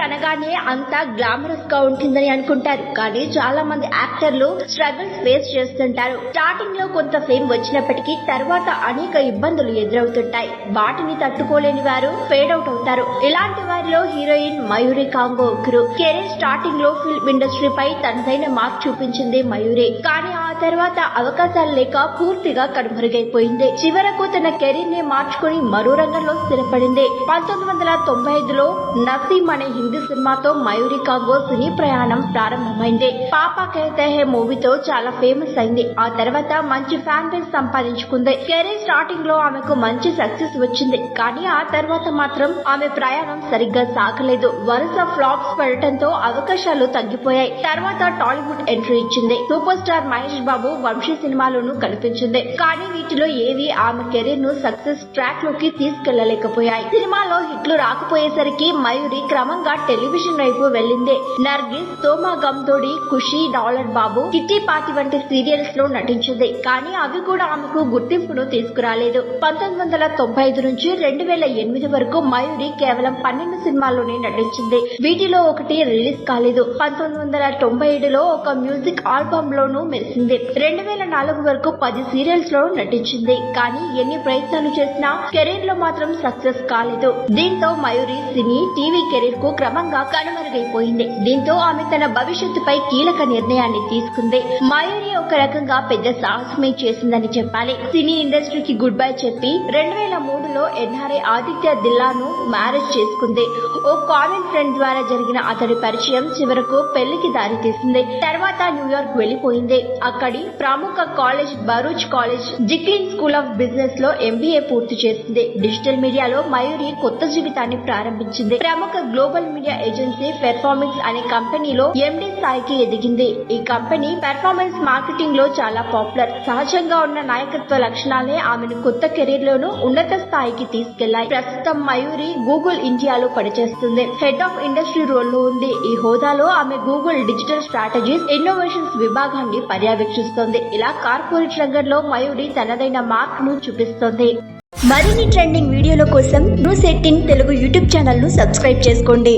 అనగానే అంతా గ్లామరస్ గా ఉంటుందని అనుకుంటారు. కానీ చాలా మంది యాక్టర్లు స్ట్రగుల్స్ ఫేస్ చేస్తుంటారు. స్టార్టింగ్ లో కొంత ఫేమ్ వచ్చినప్పటికీ తర్వాత అనేక ఇబ్బందులు ఎదురవుతుంటాయి. వాటిని తట్టుకోలేని వారు ఫేడ్ అవుట్ అవుతారు. ఇలాంటి వారిలో హీరోయిన్ మయూరి కాంగో ఒకరు. కెరీర్ స్టార్టింగ్ లో ఫిల్మ్ ఇండస్ట్రీపై తనదైన మార్క్ చూపించింది మయూరి. కానీ ఆ తర్వాత అవకాశాలు లేక పూర్తిగా కనుమరుగైపోయింది. చివరకు తన కెరీర్ ని మార్చుకుని మరో రంగంలో స్థిరపడింది. 1995లో నసీం అనే హిందీ సినిమాతో మయూరి కాంగో సినీ ప్రయాణం ప్రారంభమైంది. పాపా కహతే హై మూవీతో చాలా ఫేమస్ అయింది. ఆ తర్వాత మంచి ఫ్యాన్ బేస్ సంపాదించుకుంది. కెరీర్ స్టార్టింగ్ లో ఆమెకు మంచి సక్సెస్ వచ్చింది. కానీ ఆ తర్వాత మాత్రం ఆమె ప్రయాణం సరిగ్గా సాగలేదు. వరుస ఫ్లాప్స్ పడటంతో అవకాశాలు తగ్గిపోయాయి. తర్వాత టాలీవుడ్ ఎంట్రీ ఇచ్చింది. సూపర్ స్టార్ మహేష్ బాబు, వంశీ సినిమాలోనూ కనిపించింది. కానీ వీటిలో ఏవి ఆమె కెరీర్ ను సక్సెస్ ట్రాక్ లోకి తీసుకెళ్లలేకపోయాయి. సినిమాలో హిట్లు రాకపోయేసరికి మయూరి క్రమంగా టెలివిజన్ వైపు వెళ్లింది. నర్గిస్, సోమా గంధోడి, ఖుషి, డాలర్ బాబు, కిట్టి పార్టీ వంటి సీరియల్స్ లో నటించింది. కానీ అవి కూడా ఆమెకు గుర్తింపును తీసుకురాలేదు. 1995 నుంచి 2008 వరకు మయూరి కేవలం 12 సినిమాల్లోనే నటించింది. వీటిలో ఒకటి రిలీజ్ కాలేదు. 1997లో ఒక మ్యూజిక్ ఆల్బమ్ లోనూ మెరిసింది. 2004 వరకు 10 సీరియల్స్ లో నటించింది. కానీ ఎన్ని ప్రయత్నాలు చేసినా కెరీర్ లో మాత్రం సక్సెస్ కాలేదు. దీంతో మయూరి సినీ, టీవీ కెరీర్ కు క్రమంగా కనుమరుగైపోయింది. దీంతో ఆమె తన భవిష్యత్తుపై కీలక నిర్ణయాన్ని తీసుకుంది. మయూరి ఒక రకంగా పెద్ద సాహసమే చేసిందని చెప్పాలి. సినీ ఇండస్ట్రీకి గుడ్ బై చెప్పి 2003లో ఎన్ఆర్ఐ ఆదిత్య దిల్లాను మ్యారేజ్ చేసుకుంది. ఓ కామన్ ఫ్రెండ్ ద్వారా జరిగిన అతడి పరిచయం చివరకు పెళ్లికి దారితీసింది. తర్వాత న్యూయార్క్ వెళ్లిపోయింది. అక్కడి ప్రముఖ college Baruch college Zicklin school of business లో ఎంబీఏ పూర్తి చేసింది. డిజిటల్ మీడియాలో మయూరి కొత్త జీవితాన్ని ప్రారంభించింది. ప్రముఖ గ్లోబల్ మీడియా ఏజెన్సీ పెర్ఫార్మెన్స్ అనే కంపెనీలో ఎండీ స్థాయికి ఎదిగింది. ఈ కంపెనీ పెర్ఫార్మెన్స్ మార్కెటింగ్ లో చాలా పాపులర్. సహజంగా ఉన్న నాయకత్వ లక్షణాలే ఆమెను కొత్త కెరీర్ లోనూ ఉన్నత స్థాయికి తీసుకెళ్లాయి. ప్రస్తుతం మయూరి గూగుల్ ఇండియాలో పనిచేస్తుంది. హెడ్ ఆఫ్ ఇండస్ట్రీ రోల్ లో ఉంది. ఈ హోదాలో ఆమె గూగుల్ డిజిటల్ స్ట్రాటజీస్, ఇన్నోవేషన్స్ విభాగాన్ని పర్యవేక్షిస్తోంది. ఇలా కార్పొరేట్ రంగంలో మయూరి తనదైన మార్క్ ను చూపిస్తోంది. మరిన్ని ట్రెండింగ్ వీడియోల కోసం న్యూస్ 18 తెలుగు యూట్యూబ్ ఛానల్ ను సబ్స్క్రైబ్ చేసుకోండి.